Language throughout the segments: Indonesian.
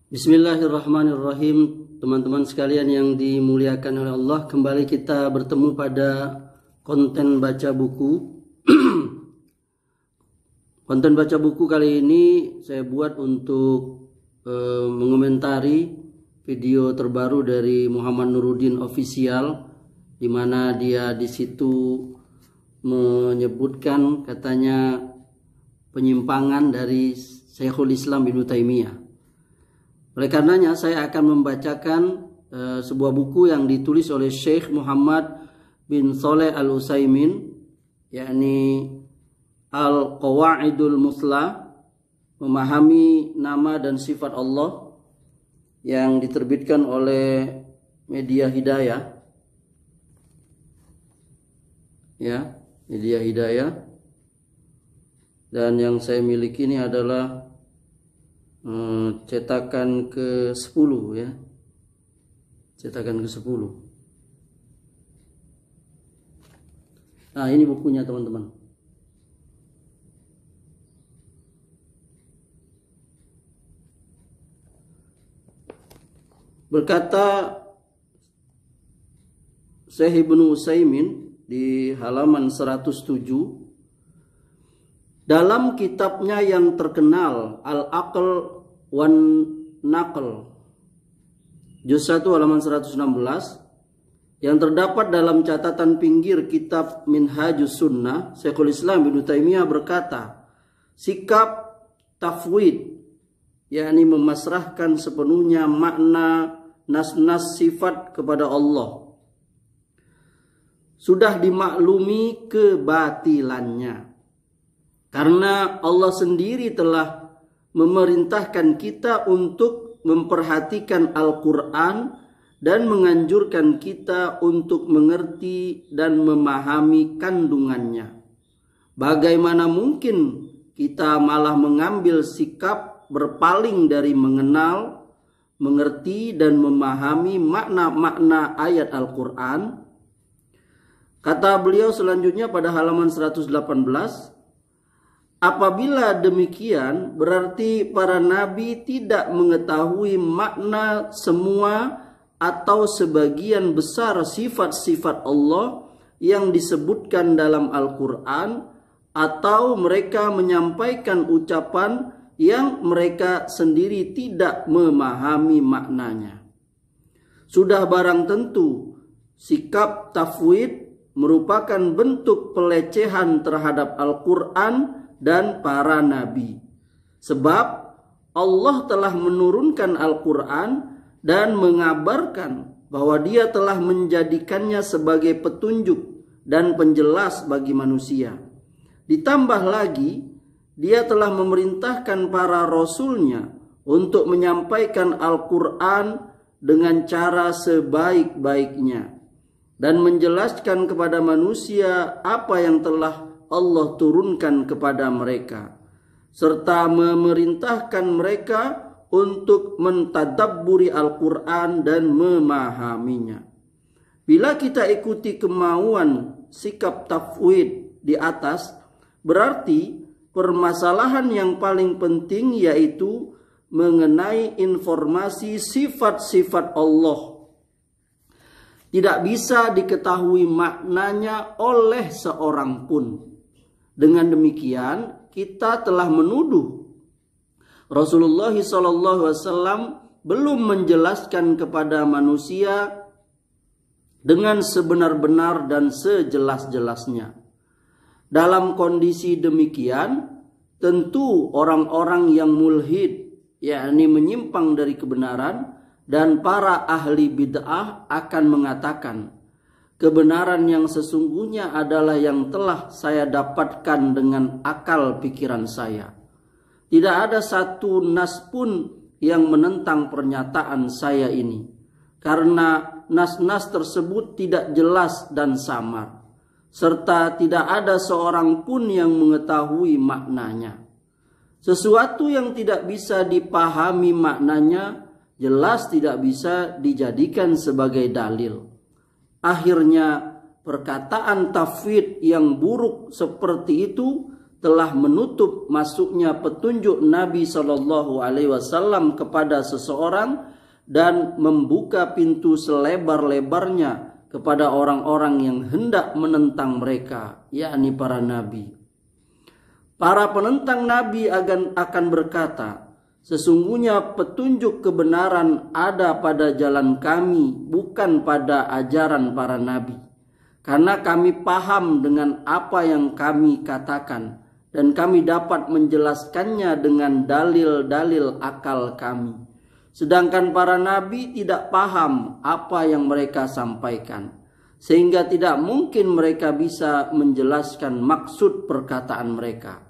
Bismillahirrahmanirrahim. Teman-teman sekalian yang dimuliakan oleh Allah, kembali kita bertemu pada konten baca buku. Konten baca buku kali ini saya buat untuk mengomentari video terbaru dari Muhammad Nuruddin Official, di mana dia di situ menyebutkan katanya penyimpangan dari Syekhul Islam Ibnu Taimiyah. Oleh karenanya saya akan membacakan sebuah buku yang ditulis oleh Syekh Muhammad bin Shalih Al-Utsaimin, yakni Al-Qawaidul Muslah, memahami nama dan sifat Allah, yang diterbitkan oleh Media Hidayah. Ya, Media Hidayah. Dan yang saya miliki ini adalah cetakan ke-10 ya. Cetakan ke-10. Nah, ini bukunya teman-teman. Berkata Syekh Ibnu Utsaimin di halaman 107 dalam kitabnya yang terkenal Al-Aql wan Naql, juz 1 halaman 116, yang terdapat dalam catatan pinggir kitab Minhajus Sunnah, Syekhul Islam Ibnu Taimiyah berkata, sikap tafwid, yakni memasrahkan sepenuhnya makna nas-nas sifat kepada Allah, sudah dimaklumi kebatilannya. Karena Allah sendiri telah memerintahkan kita untuk memperhatikan Al-Quran dan menganjurkan kita untuk mengerti dan memahami kandungannya. Bagaimana mungkin kita malah mengambil sikap berpaling dari mengenal, mengerti dan memahami makna-makna ayat Al-Quran? Kata beliau selanjutnya pada halaman 118, apabila demikian, berarti para nabi tidak mengetahui makna semua atau sebagian besar sifat-sifat Allah yang disebutkan dalam Al-Quran, atau mereka menyampaikan ucapan yang mereka sendiri tidak memahami maknanya. Sudah barang tentu, sikap tafwid merupakan bentuk pelecehan terhadap Al-Quran dan para nabi. Sebab Allah telah menurunkan Al-Quran dan mengabarkan bahwa Dia telah menjadikannya sebagai petunjuk dan penjelas bagi manusia. Ditambah lagi, Dia telah memerintahkan para rasulnya untuk menyampaikan Al-Quran dengan cara sebaik-baiknya dan menjelaskan kepada manusia apa yang telah Allah turunkan kepada mereka, serta memerintahkan mereka untuk mentadabburi Al-Quran dan memahaminya. Bila kita ikuti kemauan sikap tafwid di atas, berarti permasalahan yang paling penting yaitu mengenai informasi sifat-sifat Allah tidak bisa diketahui maknanya oleh seorang pun. Dengan demikian, kita telah menuduh Rasulullah SAW belum menjelaskan kepada manusia dengan sebenar-benar dan sejelas-jelasnya. Dalam kondisi demikian, tentu orang-orang yang mulhid, yakni menyimpang dari kebenaran, dan para ahli bid'ah akan mengatakan, kebenaran yang sesungguhnya adalah yang telah saya dapatkan dengan akal pikiran saya. Tidak ada satu nas pun yang menentang pernyataan saya ini, karena nas-nas tersebut tidak jelas dan samar, serta tidak ada seorang pun yang mengetahui maknanya. Sesuatu yang tidak bisa dipahami maknanya jelas tidak bisa dijadikan sebagai dalil. Akhirnya perkataan tafwid yang buruk seperti itu telah menutup masuknya petunjuk Nabi Shallallahu Alaihi Wasallam kepada seseorang dan membuka pintu selebar-lebarnya kepada orang-orang yang hendak menentang mereka, yakni para nabi. Para penentang nabi akan berkata, sesungguhnya petunjuk kebenaran ada pada jalan kami, bukan pada ajaran para nabi. Karena kami paham dengan apa yang kami katakan, dan kami dapat menjelaskannya dengan dalil-dalil akal kami. Sedangkan para nabi tidak paham apa yang mereka sampaikan, sehingga tidak mungkin mereka bisa menjelaskan maksud perkataan mereka.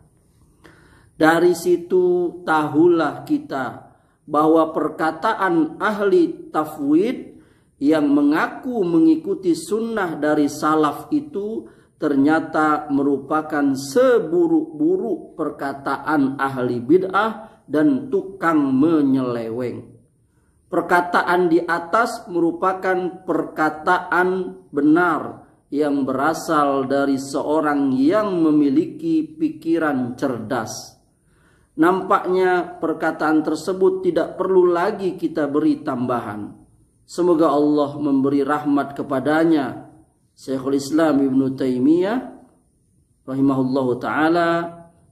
Dari situ tahulah kita bahwa perkataan ahli tafwid yang mengaku mengikuti sunnah dari salaf itu ternyata merupakan seburuk-buruk perkataan ahli bid'ah dan tukang menyeleweng. Perkataan di atas merupakan perkataan benar yang berasal dari seorang yang memiliki pikiran cerdas. Nampaknya perkataan tersebut tidak perlu lagi kita beri tambahan. Semoga Allah memberi rahmat kepadanya, Syekhul Islam Ibnu Taimiyah rahimahullahu ta'ala,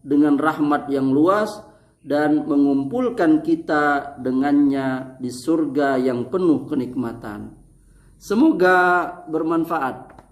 dengan rahmat yang luas, dan mengumpulkan kita dengannya di surga yang penuh kenikmatan. Semoga bermanfaat.